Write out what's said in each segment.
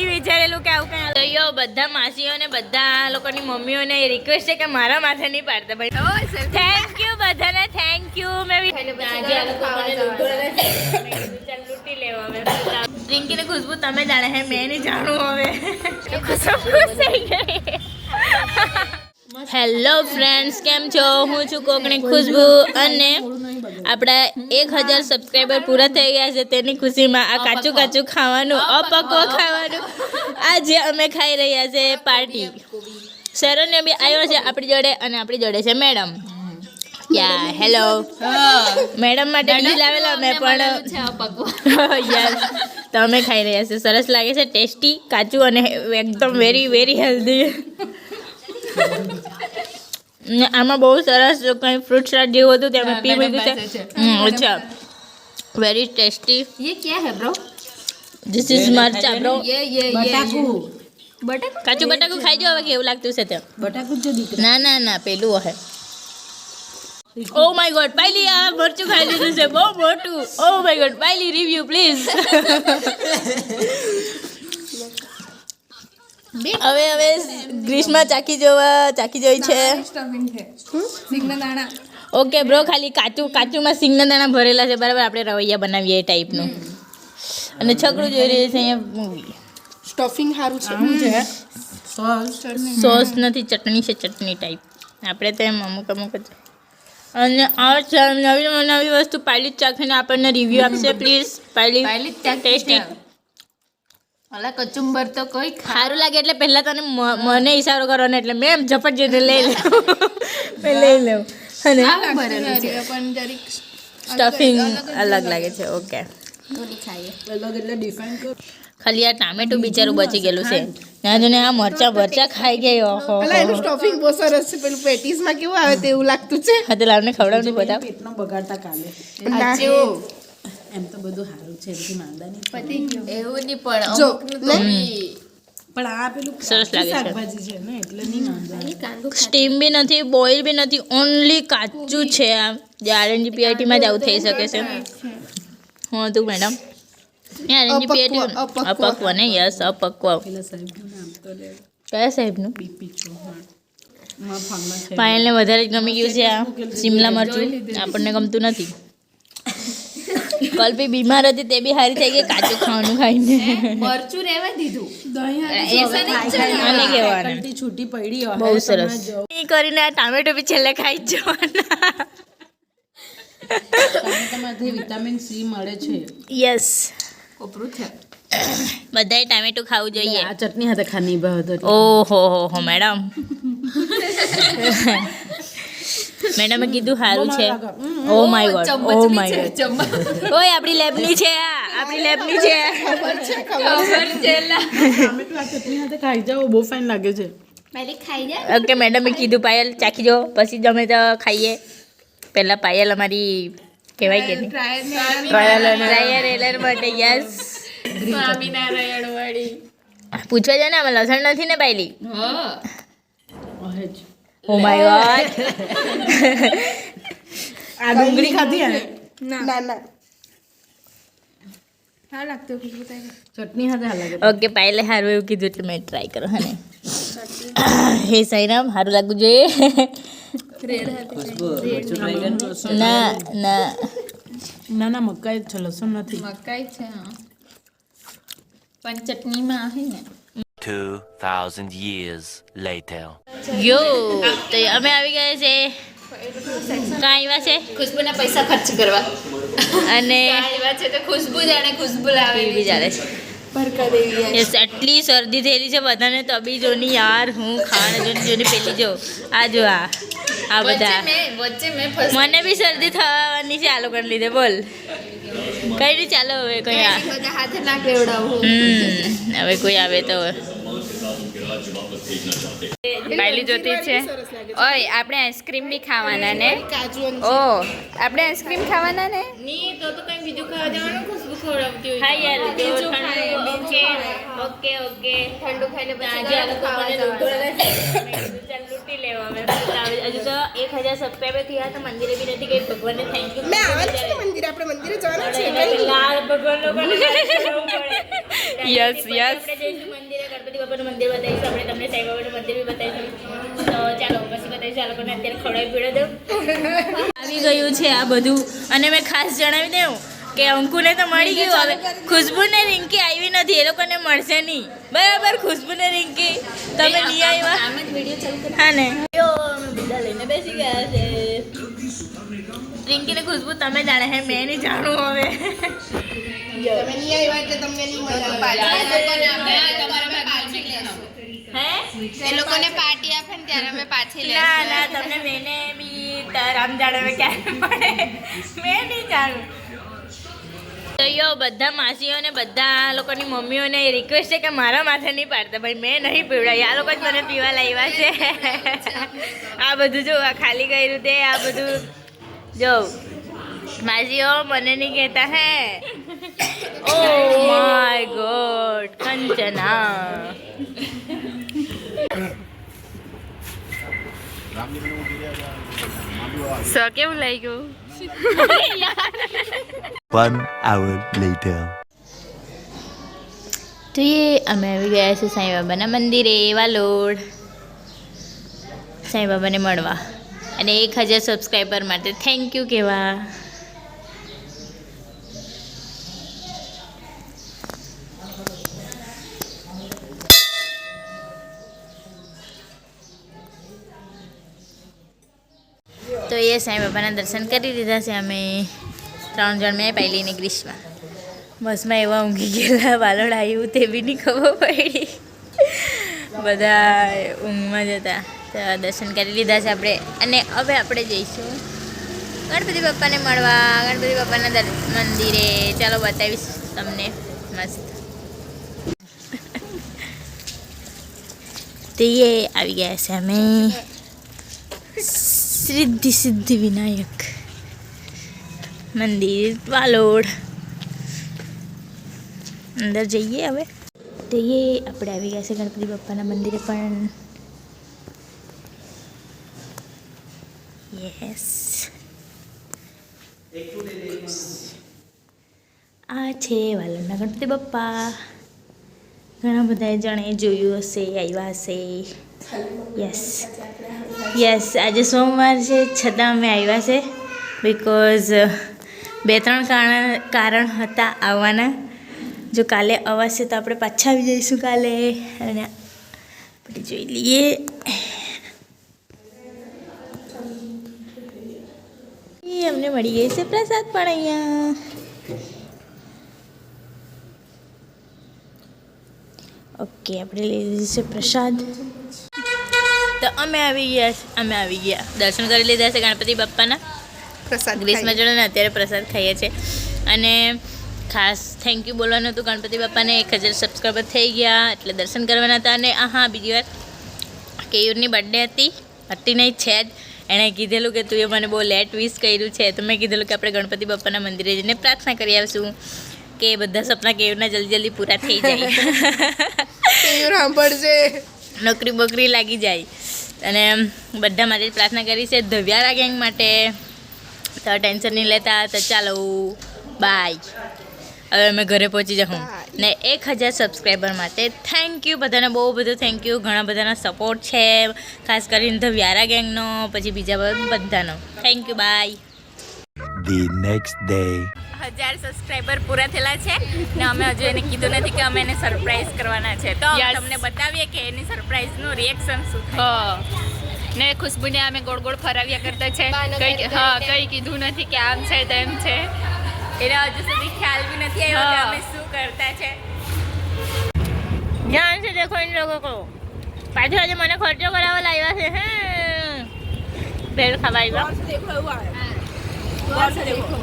નથી વિચારેલું કે આવું કઈ યો બધા માસીઓને બધા લોકોની મમ્મીઓને રિક્વેસ્ટ છે કે મારા માથે નહીં પાડતા ભાઈ થેન્ક યુ બધાને થેન્ક યુ મેં લૂંટી લેવા મેં રિંકી ને ખુશ્બુ તમે જાણે હે મેં નહીં જાણું હવે ખુશ થઈ ગઈ હેલો ફ્રેન્ડ્સ કેમ છો હું છું કોકણી ખુશ્બુ અને આપણા 1000 સબસ્ક્રાઈબર પૂરા થઈ ગયા છે તેની ખુશીમાં આ કાચું કાચું ખાવાનું અપક્વ ખાવાનું આજે અમે ખાઈ રહ્યા છે પાર્ટી શરણ્ય બી આવ્યો છે આપણી જોડે અને આપણી જોડે છે મેડમ યા હેલો મેડમ માટે બી લાવેલા મેં પણ યસ તો અમે ખાઈ રહ્યા છે સરસ લાગે છે ટેસ્ટી કાચું અને એકદમ વેરી વેરી હેલ્ધી આમાં બહુ સરસ કંઈ ફ્રૂટ સલાડ જેવું હતું તે અમે પી લીધું છે અચ્છા વેરી ટેસ્ટી ये क्या है ब्रो ધીસ ઇઝ મરચા બ્રો ये કાચું બટાકું ખાઈ જો હવે કેવું લાગતું છે તે બટાકું જો દીકરા ના ના ના પેલું હે ઓ માય ગોડ પાયલી આ મરચું ખાઈ લીધું છે બહુ મોટું oh my God Payli review please હવે હવે ગ્રીષ્મા ચાકી જોઈ છે ઓકે બ્રો ખાલી કાચુંમાં સિંગના દાણા ભરેલા છે બરાબર આપણે રવૈયા બનાવીએ એ ટાઈપનું અને છકડું જોઈ રહ્યું છે અહીંયા મૂવી સ્ટફિંગ સારું છે સોસ નથી ચટણી છે ચટણી ટાઈપ આપણે તો એમ અમુક જ અને આ નવી વસ્તુ પાયલી જ ચાખીને આપણને રિવ્યૂ આપશે પ્લીઝ પાયલી ટેસ્ટી અલા કચુંબર તો કોઈ સારું લાગે એટલે પહેલાં તને મને ઈશારો કરવાનો એટલે મેં એમ ઝપટ જઈને લઈ લઉં અને સ્ટફિંગ અલગ લાગે છે ઓકે અલગ એટલે ડિફાઇન કરો ખાલી આ ટામેટું બિચારું બચી ગયેલું છે ના જો ને આ મરચા ખાઈ ગયા ઓહો અલા એનું સ્ટફિંગ બહુ સરસ છે પેલું પેટીસ માં કેવું આવે તેવું લાગતું છે હા તો લાવને ખવડાવનું બધા પેટનો બગાડતા કાલે એમ તો બધું સારું છે એમથી માંદા નહીં એવું નહીં પણ જો, અમુકનું તો બી પણ આ પેલું સરસ લાગે છે. શાકભાજી છે ને એટલે નહીં માંદા સ્ટીમ બી નથી બોઇલ બી નથી ઓનલી કાચું છે આ આરએનજી પીઆઈટીમાં જ આવું થઈ શકે છે હા તું મેડમ આરએનજી પીઆઈટી અપક્વ ને યસ અપક્વ પેલા સાહેબનું નામ તો લે કયા સાહેબનું બીપી ચૌહાણ માં ફાર્મમાં છે પાયલને વધારે જ ગમી ગયું છે આ શિમલા મરચું આપણને ગમતું નથી કલ્પી બીમાર હતી તે બી સારી થઈ ગઈ કાચું ખાવાનું ખાઈને મરચું રહેવા દીધું આને કહેવાના ફેકલ્ટી છૂટી પડી હોય બહુ સરસ એ કરીને આ ટામેટો બી છેલ્લે ખાઈ જ જવાના ટમેટામાંથી વિટામિન સી મળે છે યસ કોપરું છે બધાએ ટામેટું ખાવું જોઈએ આ ચટણી હાથે ખાની ભાવ ઓહો હો મેડમ મેડમે કીધું સારું છે ઓ my God oh my God ઓય આપણી લેબની છે આ આપણી લેબની છે ટમેટું આ ચટણી હાથે ખાઈ જાઓ બહુ ફાઇન લાગે છે પહેલી ખાઈ જાય ઓકે મેડમે કીધું પાયલ ચાખી જો પછી જ અમે તો ખાઈએ પહેલાં પાયલ અમારી કહેવાય કે નહીં ટ્રાયલ એલર માટે યસ સ્વામિનારાયણ વાળી પૂછવા જાય ને આમાં લસણ નથી ને પાયલી હા ઓહેજ ઓ માય ગોડ આ ડુંગળી ખાધી હે ના ના ચટણી હાથે હા લાગે ઓકે પાયલે સારું એવું કીધું એટલે મેં ટ્રાય કરો હા ને હે સાઈરામ સારું લાગવું જોઈએ ના ના ના ના મકાઈ જ છે લસણ નથી મકાઈ છે હા પણ ચટણીમાં આવે ને 2,000 years later. યો તો અમે આવી ગયા છે કાં આવ્યા છે ખુશ્બુના પૈસા ખર્ચ કરવા અને આવ્યા છે તો ખુશ્બુ જાણે ખુશ્બુ લાવે બી ચાલે છે ભરકા દેવી યસ આટલી શરદી થયેલી છે બધાને તો બી જોની યાર હું ખાવાને જોની પેલી જો આ જો આ બધા વચ્ચે મેં ફસ મને બી શરદી થવાની છે આ લોકોને લીધે બોલ કઈ નહીં ચાલો હવે કોઈ બધા હાથે ના કેવડાવું હવે કોઈ આવે તો પાયલી જોતી છે ઓય આપણે આઈસ્ક્રીમ બી ખાવાના ને ઓ આપણે આઈસ્ક્રીમ ખાવાના ને ની તો કઈ બીજું ખાવા જવાનું ખુશ્બુ ખવડાવતી હોય હા યાર તો ઠંડુ છે ઓકે ઓકે ઠંડુ ખાઈને પછી આજે આ લોકો મને લૂંટી લેવા મેં હજુ તો 1000 સબસ્ક્રાઈબર થયા તો મંદિરે બી નથી ગઈ ભગવાનને થેન્ક યુ મેં આવવાનું છે ને મંદિર આપણે મંદિરે જવાના છે લાલ ભગવાન લોકોને Yes, પછી yes. આપણે જઈશું મંદિરે, ગણપતિ બાપાનું મંદિર બતાવીશું, આપણે તમને સાંઈ બાબાનું મંદિર બી બતાવીશું. તો ચાલો પછી બતાવીશું. આ લોકોને અત્યારે ખવડાવી પીવડાવી દઉં. આવી ગયું છે આ બધું. અને મેં ખાસ જણાવી દઉં કે અંકુને તો મળી ગયું, હવે ખુશ્બુ ને રિંકી આવી નથી, એ લોકોને મળશે નહીં. બરાબર, ખુશ્બુ ને રિંકી તમે નહીં આવ્યા. હા ને અમે બધા લઈને બેસી ગયા છે. રિંકી ને ખુશ્બુ તમે જાણે હે, મેં નહીં જાણું હવે. હે એ લોકોને પાર્ટી આપે ને ત્યારે અમે પાછી ના ના તમને મેને બી રામ જાણે હવે ક્યારે પડે, મેં નહીં જાણું. તો યો બધા માસીઓને બધા લોકોની મમ્મીઓને રિક્વેસ્ટ છે કે મારા માથે નહીં પાડતા ભાઈ, મેં નહીં પીવડાવી, આ લોકો જ મને પીવા લાવ્યા છે. આ બધું જો આ ખાલી કર્યું તે આ બધું જો માસીઓ મને નહીં કહેતા હે. Oh my God Kanchana. So કેવું લાગ્યું? 1 hour later. તો એ અમે આવી ગયા છે સાંઈ બાબાના મંદિરે વાલોડ, સાંઈ બાબાને મળવા અને 1000 સબસ્ક્રાઈબર માટે થેન્ક યુ કહેવા. તો એ સાંઈ બાબાના દર્શન કરી દીધા છે અમે 3 જણ, મેં પહેલી ને ગ્રીષ્મા. બસમાં એવા ઊંઘી ગયેલા, વાલોડ આવ્યું તે બી નહીં ખબર પડી, બધા ઊંઘમાં જતા. તો દર્શન કરી લીધા છે આપણે અને હવે આપણે જઈશું ગણપતિ બાપાને મળવા, ગણપતિ બાપાના મંદિરે. ચાલો બતાવીશ તમને મસ્ત. તો એ આવી ગયા છે અમે સિદ્ધિ સિદ્ધિ વિનાયક મંદિર વાલોડ. અંદર જઈએ હવે. તો એ આપણે આવી ગયા છે ગણપતિ બાપાના મંદિરે પણ. યસ, આ છે વાલોડના ગણપતિ બાપ્પા. ઘણા બધા જણે જોયું હશે, આવ્યા હશે. યસ યસ, આજે સોમવાર છે છતાં અમે આવ્યા છે બિકોઝ 2-3 કારણ હતા આવવાના. જો કાલે અવાશે તો આપણે પાછા આવી જઈશું કાલે. અને આપણે જોઈ લઈએ. એ અમને મળી ગઈ છે પ્રસાદ પણ અહીંયા. ઓકે, આપણે લઈ લીધું છે પ્રસાદ. તો અમે આવી ગયા દર્શન કરી લીધા છે ગણપતિ બાપ્પાના. પ્રસાદ ગ્રીસમાં જોડે ને અત્યારે પ્રસાદ ખાઈએ છીએ. અને ખાસ થેન્ક યુ બોલવાનું હતું ગણપતિ બાપાને. 1000 સબસ્ક્રાઈબર થઈ ગયા એટલે દર્શન કરવાના હતા. અને હા, બીજી વાત, કેયુરની બર્થડે હતી નહીં છે જ. એણે કીધેલું કે તું એ મને બહુ લેટ વિશ કર્યું છે, તો મેં કીધેલું કે આપણે ગણપતિ બાપાના મંદિરે જઈને પ્રાર્થના કરી આવીશું કે બધા સપના કેયુરના જલ્દી પૂરા થઈ જાય, નોકરી બોકરી લાગી જાય. અને બધા માટે જ પ્રાર્થના કરી છે, ધવ્યારા ગેંગ માટે. તો ટેન્શન નહીં લેતા. તો ચાલો બાય. હવે અમે ઘરે પહોંચી જાઉં ને 1000 સબસ્ક્રાઈબર માટે થેન્ક યુ બધાને, બહુ બધું થેન્ક યુ. ઘણા બધાના સપોર્ટ છે, ખાસ કરીને ધ વ્યારા ગેંગનો, પછી બીજા બધાનો thank you. Bye. The next day. 1000 subscriber પૂરા થયેલા છે ને અમે હજુ એને કીધું નથી કે અમે એને સરપ્રાઈઝ કરવાના છે. તો Yes. તમને બતાવીએ કે એની સરપ્રાઈઝનું રિએક્શન શું થાય. હા, ને ખુશ્બુને અમે ગોળ ગોળ ફરાવ્યા કરતા છે. કઈ કીધું નથી કે આમ છે તેમ છે. એને હજુ સુધી ખ્યાલ બી નથી આવ્યો કે અમે શું કરતા છે. ધ્યાન છે દેખો इन लोगों को. પાછું આજે મને ખર્ચો કરાવવા લાવ્યા છે. હે ભેળ ખાવા આવ્યા.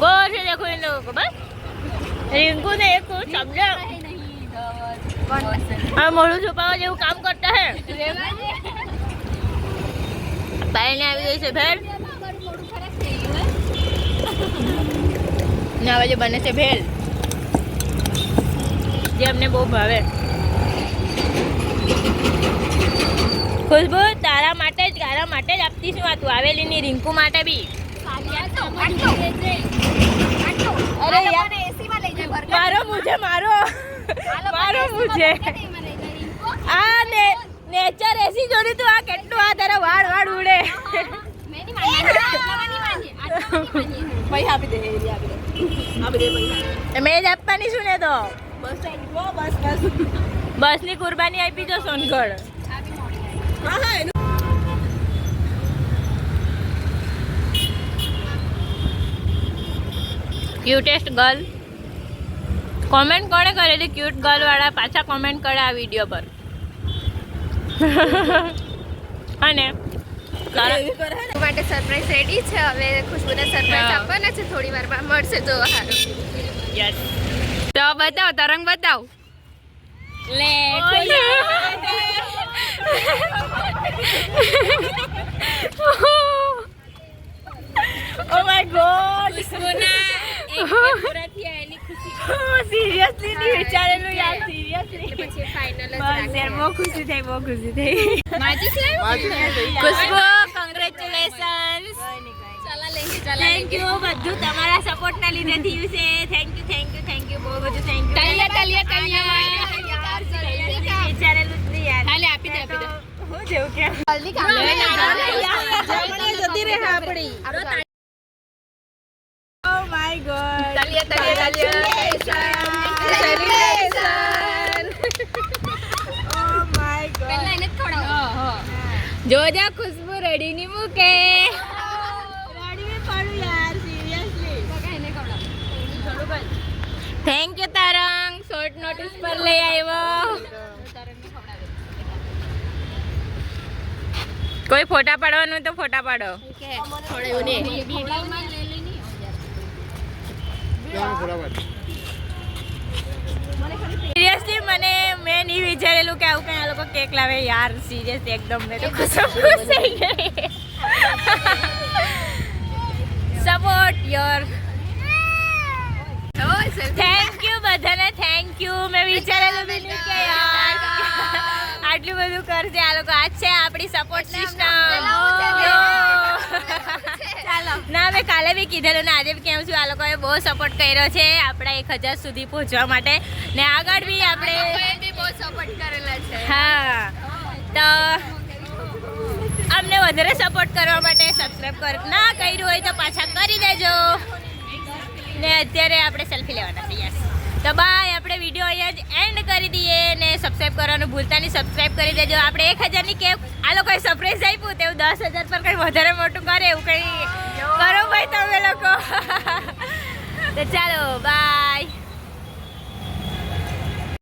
ગોર છે દેખો इन लोगों को. બસ रिंकू ने एक शब्द આ મોઢું છુપાવવા જેવું કામ કરતા હે. બાઈને આવી ગઈ છે ભેળ ને હવે જે બને છે ભેળ, જે અમને બહુ ભાવે. ખુશ્બુ તારા માટે જ આપતી છું. આ તું આવેલી ની રિંકુ માટે બી. અરે યાર મારો મુझे મારો મારો પૂછે આ ને નેચર એસી જોડી તું આ કેટલું આ તારા વાળ વાળ ઉડે પૈસા આપી દે મેં જ આપવાની છું ને તો બસની કુરબાની આપી જો સોનગઢ ક્યુટેસ્ટ ગર્લ કોમેન્ટ કોણે કરેલી ક્યુટ ગર્લ વાળા પાછા કોમેન્ટ કરે આ વિડીયો પર અને માટે સરપ્રાઈઝ રેડી છે હવે ખુશ્બુને સરપ્રાઈઝ આપવાના છે થોડી વારમાં મળશે તો સારું યસ તો બતાવ તરંગ બતાવ લે ઓ માય ગોડ સોના એક પૂરા થયા એની ખુશી સિરિયસલી નહીં વિચારેલું યાર સિરિયસલી પછી ફાઇનલ જ બસ યાર બહુ ખુશી થઈ માચીસ ખુશ્બુ કોંગ્રેચ્યુલેશન્સ થેન્ક યુ બધું તમારા સપોર્ટના લીધે થયું છે થેન્ક યુ બહુ બધું થેન્ક યુ વિચારેલું જ નહીં યાર હાલે આપી દે હું જેવું કે જતી રહે આપણી oh my God oh my God જોજા ખુશ્બુ રેડી ની મૂકે રેડી મે પડું યાર seriously thank you Tarang short notice પર લઈ આવ્યો કોઈ ફોટા પાડવાનું તો ફોટા પાડો સિરિયસલી મેં નહીં વિચારેલું કે આવું કઈ આ લોકો કેક લાવે યાર સિરિયસ એકદમ મેં તો ખુશ થઈ ગઈ સપોર્ટ યોર થેન્ક યુ બધાને થેન્ક યુ મેં વિચારેલું બી નહીં કે યાર આટલું બધું કરશે આ લોકો આજ છે આપણી સપોર્ટ સિસ્ટમ ચાલો ના મેં કાલે બી કીધેલું ને આજે બી કેવું છું આ લોકોએ બહુ સપોર્ટ કર્યો છે આપણા 1000 સુધી પહોંચવા માટે ને આગળ બી આપણે બહુ સપોર્ટ કરેલા છે હા તો અમને વધારે સપોર્ટ કરવા માટે સબસ્ક્રાઈબ ના કર્યું હોય તો પાછા કરી દેજો ને અત્યારે આપણે સેલ્ફી લેવાના છે યસ તો બાય આપણે વિડીયો અહીંયા જ એન્ડ કરી દઈએ ને સબસ્ક્રાઈબ કરવાનું ભૂલતા નહીં સબસ્ક્રાઈબ કરી દેજો આપણે 1000ની કેક આ લોકોએ સરપ્રાઈઝ આપ્યું તેવું 10,000 પર કંઈ વધારે મોટું કરે એવું કંઈ કરો ભાઈ તમે લોકો તો ચાલો બાય